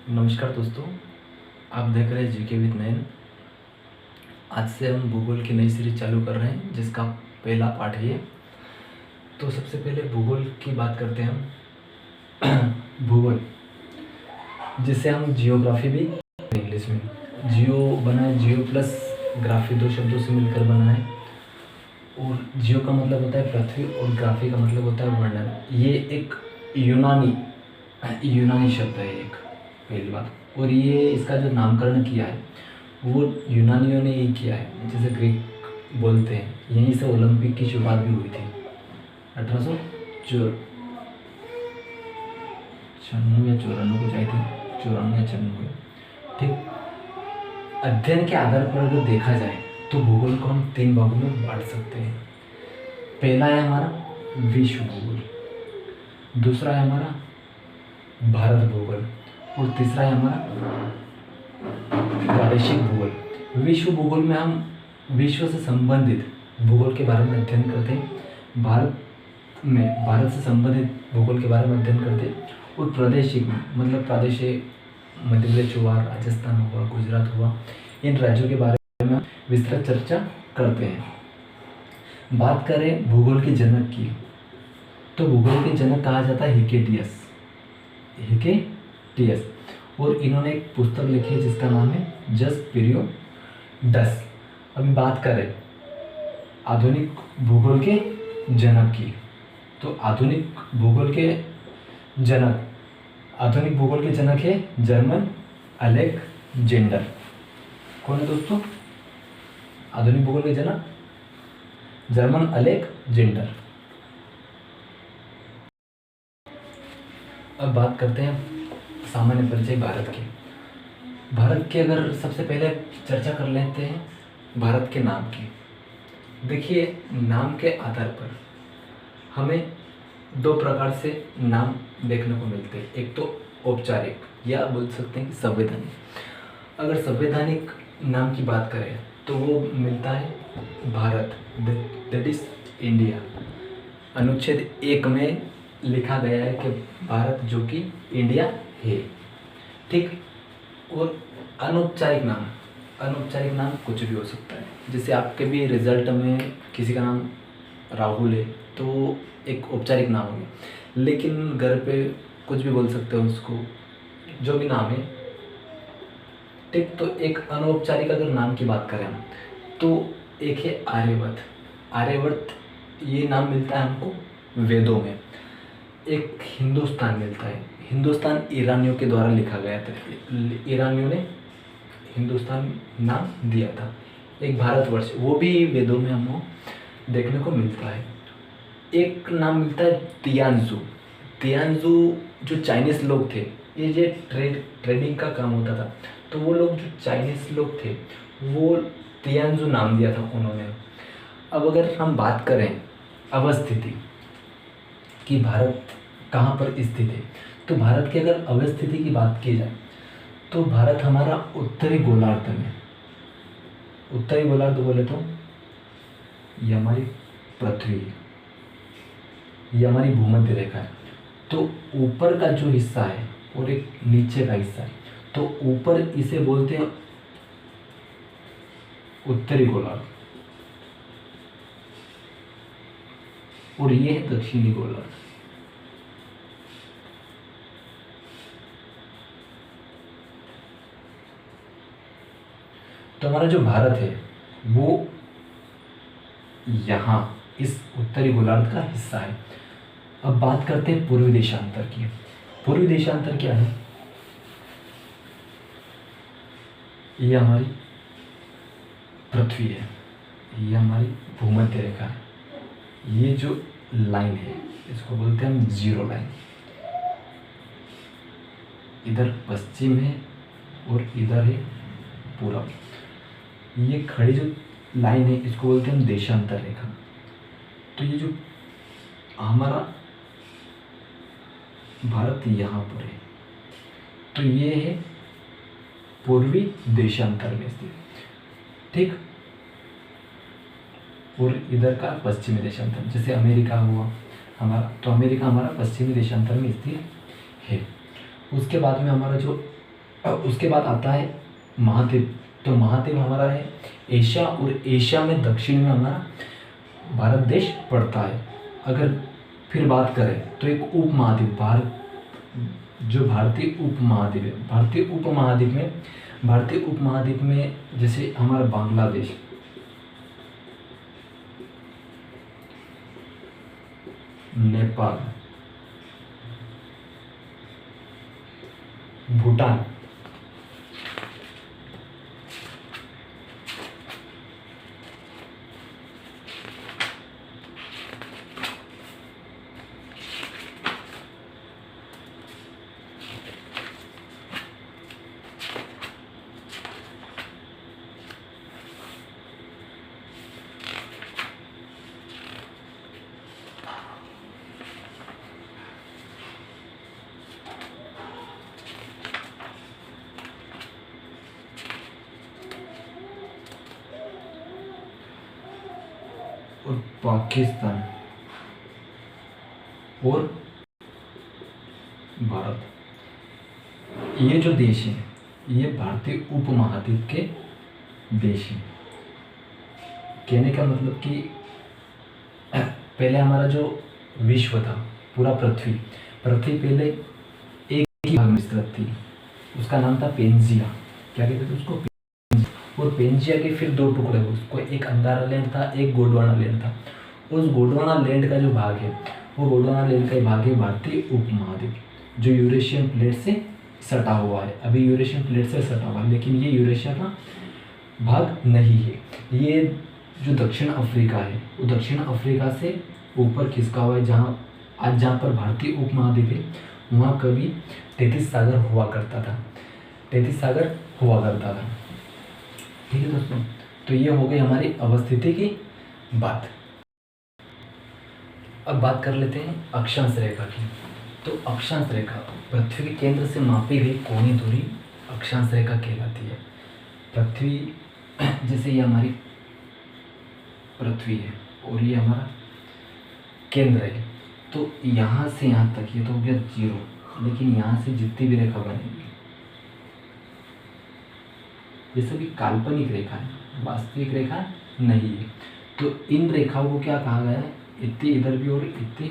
नमस्कार दोस्तों, आप देख रहे हैं जीके विद नयन। आज से हम भूगोल की नई सीरीज चालू कर रहे हैं जिसका पहला पार्ट है ये। तो सबसे पहले भूगोल की बात करते हैं हम। भूगोल जिसे हम जियोग्राफी भी इंग्लिश में, जियो बना है, जियो प्लस ग्राफी दो शब्दों से मिलकर बना है। और जियो का मतलब होता है पृथ्वी और ग्राफी का मतलब होता है वर्णन। ये एक यूनानी शब्द है एक, पहली बात। और ये इसका जो नामकरण किया है वो यूनानियों ने ही किया है, जैसे ग्रीक बोलते हैं। यहीं से ओलंपिक की शुरुआत भी हुई थी 1894 या 94 कुछ आई थी, 94 या 96। ठीक। अध्ययन के आधार पर अगर देखा जाए तो भूगोल को हम 3 भागों में बांट सकते हैं। पहला है हमारा विश्व भूगोल, दूसरा है हमारा भारत भूगोल और तीसरा है हमारा प्रादेशिक भूगोल। विश्व भूगोल में हम विश्व से संबंधित भूगोल के बारे में अध्ययन करते हैं। भारत से संबंधित भूगोल के बारे में अध्ययन करते हैं। और प्रादेशिक मतलब प्रादेशिक मध्य प्रदेश हुआ, राजस्थान हुआ, गुजरात हुआ, इन राज्यों के बारे में विस्तृत चर्चा करते हैं। बात करें भूगोल के जनक की, तो भूगोल के जनक कहा जाता है हिकेटियस। और इन्होंने एक पुस्तक लिखी है जिसका नाम है जस पीरियोडस। अभी बात करें आधुनिक भूगोल के जनक की, तो आधुनिक भूगोल के जनक है जर्मन अलेक्जेंडर। कौन है दोस्तों आधुनिक भूगोल के जनक? German Alexander. अब बात करते हैं सामान्य परिचय भारत की। भारत की अगर सबसे पहले चर्चा कर लेते हैं भारत के नाम की। देखिए, नाम के आधार पर हमें 2 प्रकार से नाम देखने को मिलते हैं। एक तो औपचारिक या बोल सकते हैं कि संवैधानिक। अगर संवैधानिक नाम की बात करें तो वो मिलता है भारत, दैट इज इंडिया। अनुच्छेद 1 में लिखा गया है कि भारत जो कि इंडिया है। ठीक। और अनौपचारिक नाम कुछ भी हो सकता है। जैसे आपके भी रिजल्ट में किसी का नाम राहुल है तो एक औपचारिक नाम हो गया, लेकिन घर पे कुछ भी बोल सकते हो उसको, जो भी नाम है। ठीक। तो एक अनौपचारिक अगर नाम की बात करें हम, तो एक है आर्यवर्त। ये नाम मिलता है हमको वेदों में। एक हिंदुस्तान मिलता है। हिंदुस्तान ईरानियों के द्वारा लिखा गया था, ईरानियों ने हिंदुस्तान नाम दिया था। एक भारतवर्ष, वो भी वेदों में हमको देखने को मिलता है। एक नाम मिलता है तियानजू जो चाइनीज़ लोग थे, ये जो ट्रेडिंग का काम होता था, तो वो लोग जो चाइनीज़ लोग थे वो तियानजू नाम दिया था उन्होंने। अब अगर हम बात करें अवस्थिति कि भारत कहाँ पर स्थित है, तो भारत की अगर अवस्थिति की बात की जाए तो भारत हमारा उत्तरी गोलार्ध में, उत्तरी गोलार्ध बोले तो ये हमारी पृथ्वी है, ये हमारी भूमध्य रेखा है। तो ऊपर का जो हिस्सा है और एक नीचे का हिस्सा है, तो ऊपर इसे बोलते हैं उत्तरी गोलार्ध और ये है दक्षिणी गोलार्ध। तो हमारा जो भारत है वो यहाँ इस उत्तरी गोलार्ध का हिस्सा है। अब बात करते हैं पूर्वी देशांतर की। पूर्वी देशांतर क्या है? ये हमारी पृथ्वी है, ये हमारी भूमध्य रेखा है। ये जो लाइन है इसको बोलते हैं हम जीरो लाइन। इधर पश्चिम है और इधर है पूरब। ये खड़ी जो लाइन है इसको बोलते हैं हम देशांतर रेखा। तो ये जो हमारा भारत यहाँ पर है, तो ये है पूर्वी देशांतर में स्थित। ठीक। और इधर का पश्चिमी देशांतर, जैसे अमेरिका हुआ हमारा, तो अमेरिका हमारा पश्चिमी देशांतर में स्थित है। उसके बाद में हमारा जो अब उसके बाद आता है महाद्वीप। तो महाद्वीप हमारा है एशिया, और एशिया में दक्षिण में हमारा भारत देश पड़ता है। अगर फिर बात करें तो एक उप महाद्वीप भारत, जो भारतीय उप महाद्वीप है, भारतीय उप महाद्वीप में जैसे हमारा बांग्लादेश, नेपाल, भूटान, और पाकिस्तान और भारत, ये जो देश है ये भारतीय उपमहाद्वीप के देश हैं। कहने का मतलब कि पहले हमारा जो विश्व था, पूरा पृथ्वी पहले एक ही भाग में विस्तृत थी, उसका नाम था पेंजिया। क्या कहते थे उसको? और पेंजिया के फिर दो टुकड़े हुए, उसको एक अंगारा लैंड था, एक गोंडवाना लैंड था। उस गोंडवाना लैंड का जो भाग है, वो गोंडवाना लैंड का भाग है भारतीय उपमहाद्वीप, जो यूरेशियन प्लेट से सटा हुआ है। अभी यूरेशियन प्लेट से सटा हुआ है, लेकिन ये यूरेशिया का भाग नहीं है। ये जो दक्षिण अफ्रीका है, वो दक्षिण अफ्रीका से ऊपर खिसका हुआ है, जहाँ पर भारतीय उपमहाद्वीप है, वहाँ कभी 33 सागर हुआ करता था। ठीक है दोस्तों, तो ये हो गई हमारी अवस्थिति की बात। अब बात कर लेते हैं अक्षांश रेखा की। तो अक्षांश रेखा पृथ्वी के केंद्र से मापी गई कोणीय दूरी अक्षांश रेखा कहलाती है। पृथ्वी, जैसे ये हमारी पृथ्वी है और ये हमारा केंद्र है, तो यहाँ से यहाँ तक ये तो हो गया 0, लेकिन यहाँ से जितनी भी रेखा बनेगी ये सभी काल्पनिक रेखा है, वास्तविक रेखा नहीं है। तो इन रेखाओं को क्या कहा गया है? इतनी इधर भी और इतनी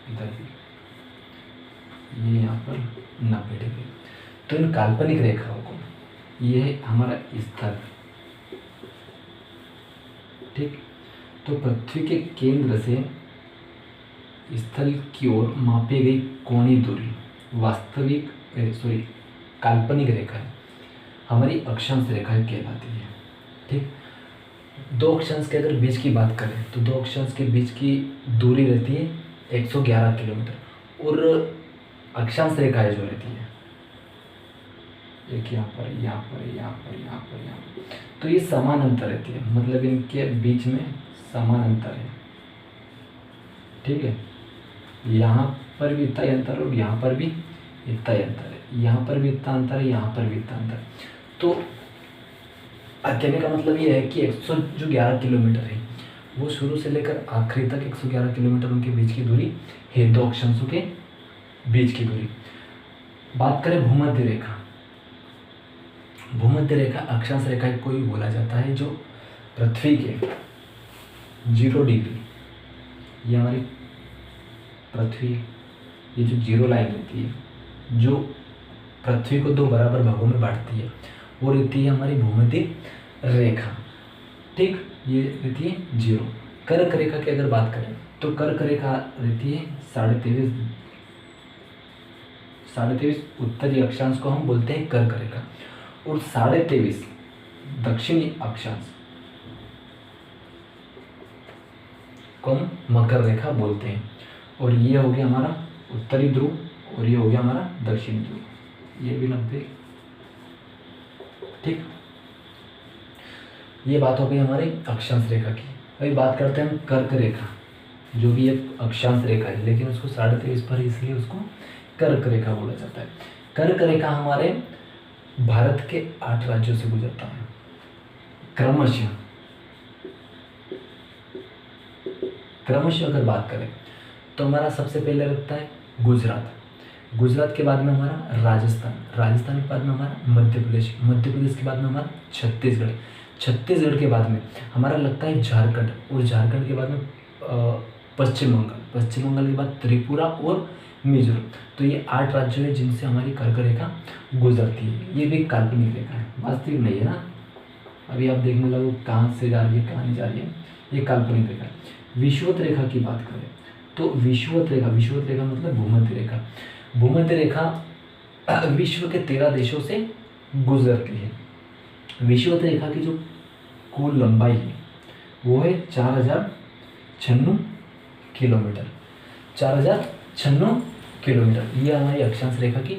इधर भी, ये यहाँ पर 90 डिग्री। तो इन काल्पनिक रेखाओं को, ये है हमारा स्थल, ठीक। तो पृथ्वी के केंद्र से स्थल की ओर मापी गई कोणीय दूरी काल्पनिक रेखा है, हमारी अक्षांश रेखा कहलाती है, ठीक। दो अक्षांश के अगर बीच की बात करें तो दो अक्षांश के बीच की दूरी रहती है 111 किलोमीटर, और अक्षांश रेखाएं जो रहती है एक यहाँ पर, तो ये समान अंतर रहती है, मतलब इनके बीच में समान अंतर है, ठीक है। यहाँ पर भी इतना अंतर और यहाँ पर भी इतना अंतर है, यहाँ पर भी इतना अंतर है, यहाँ पर भी इतना अंतर है। तो कहने का मतलब ये है कि 111 किलोमीटर है, वो शुरू से लेकर आखिरी तक 111 किलोमीटर उनके बीच की दूरी है, दो अक्षांशों के बीच की दूरी। बात करें भूमध्य रेखा, भूमध्य रेखा अक्षांश रेखा को ही बोला जाता है, जो पृथ्वी के 0 डिग्री, ये हमारी पृथ्वी, ये जो 0 लाइन रहती है जो पृथ्वी को दो बराबर भागों में बांटती है, वो रहती है हमारी भूमध्य रेखा, ठीक। ये रहती है 0। कर्क रेखा की अगर बात करें तो कर्क रेखा रहती है 23.5 उत्तरी अक्षांश को हम बोलते हैं कर्क रेखा, और 23.5 दक्षिणी अक्षांश को हम मकर रेखा बोलते हैं। और ये हो गया हमारा उत्तरी ध्रुव और ये हो गया हमारा दक्षिणी ध्रुव, ये भी 90, ठीक। ये बात हो गई हमारे अक्षांश रेखा की। अभी बात करते हैं हम कर्क रेखा, जो भी एक अक्षांश रेखा है, लेकिन उसको 23.5 पर, इसलिए उसको कर्क रेखा बोला जाता है। कर्क रेखा हमारे भारत के 8 राज्यों से गुजरता है क्रमशः अगर बात करें तो हमारा सबसे पहले लगता है गुजरात। गुजरात के बाद में हमारा राजस्थान, राजस्थान के बाद में हमारा मध्य प्रदेश, मध्य प्रदेश के बाद में हमारा छत्तीसगढ़, छत्तीसगढ़ के बाद में हमारा लगता है झारखंड, और झारखंड के बाद में पश्चिम बंगाल, पश्चिम बंगाल के बाद त्रिपुरा और मिजोरम। तो ये 8 राज्य हैं जिनसे हमारी कर्क रेखा गुजरती है। ये भी काल्पनिक रेखा है, वास्तविक नहीं है ना। अभी आप देखने लगो कहाँ से जा रही है कहाँ नहीं जा रही है, ये काल्पनिक रेखा है। विषुवत रेखा की बात करें तो विषुवत रेखा, विषुवत रेखा मतलब भूमध्य रेखा, भूमध्य रेखा विश्व के 13 देशों से गुजरती है। विषुवत रेखा की जो कुल लंबाई है वो है 4096 किलोमीटर, 4096 किलोमीटर। ये हमारी अक्षांश रेखा की